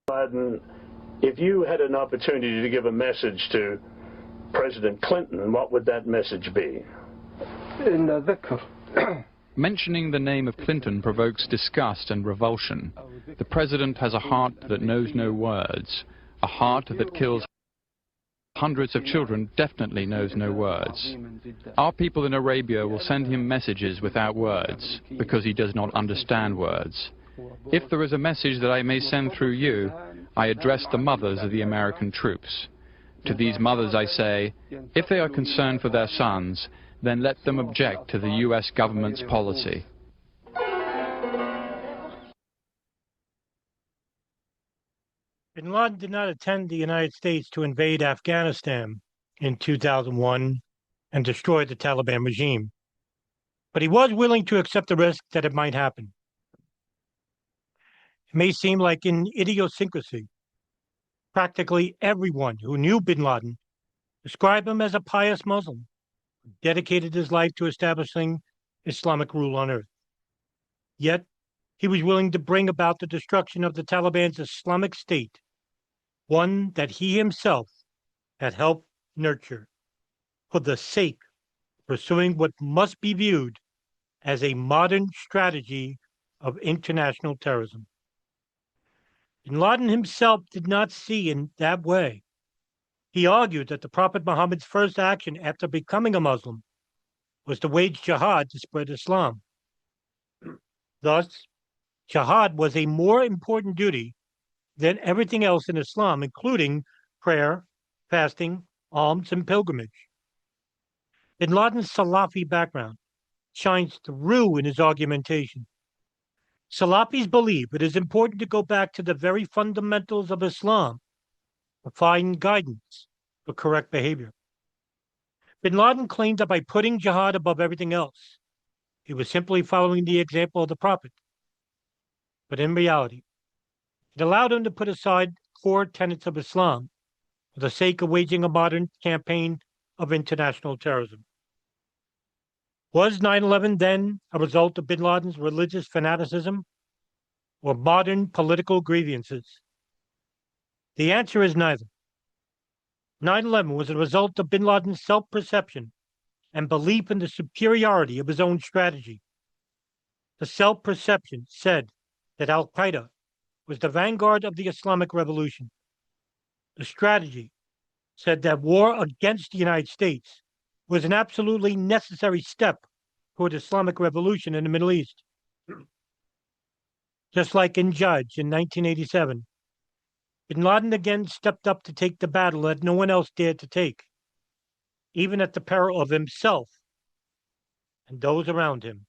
Biden, if you had an opportunity to give a message to President Clinton, what would that message be? Mentioning the name of Clinton provokes disgust and revulsion. The president has a heart that knows no words. A heart that kills hundreds of children definitely knows no words. Our people in Arabia will send him messages without words, because he does not understand words. If there is a message that I may send through you, I address the mothers of the American troops. To these mothers I say, if they are concerned for their sons, then let them object to the U.S. government's policy. Bin Laden did not attend the United States to invade Afghanistan in 2001 and destroy the Taliban regime, but he was willing to accept the risk that it might happen. It may seem like an idiosyncrasy. Practically everyone who knew Bin Laden described him as a pious Muslim who dedicated his life to establishing Islamic rule on earth. Yet, he was willing to bring about the destruction of the Taliban's Islamic State, one that he himself had helped nurture, for the sake of pursuing what must be viewed as a modern strategy of international terrorism. Bin Laden himself did not see in that way. He argued that the Prophet Muhammad's first action after becoming a Muslim was to wage jihad to spread Islam. Thus, jihad was a more important duty than everything else in Islam, including prayer, fasting, alms, and pilgrimage. Bin Laden's Salafi background shines through in his argumentation. Salafis believe it is important to go back to the very fundamentals of Islam to find guidance for correct behavior. Bin Laden claimed that by putting jihad above everything else, he was simply following the example of the Prophet. But in reality, it allowed him to put aside core tenets of Islam for the sake of waging a modern campaign of international terrorism. Was 9/11 then a result of bin Laden's religious fanaticism or modern political grievances? The answer is neither. 9/11 was a result of bin Laden's self-perception and belief in the superiority of his own strategy. The self-perception said that Qai'da was the vanguard of the Islamic Revolution. The strategy said that war against the United States was an absolutely necessary step toward Islamic revolution in the Middle East. Just like in Judge in 1987, bin Laden again stepped up to take the battle that no one else dared to take, even at the peril of himself and those around him.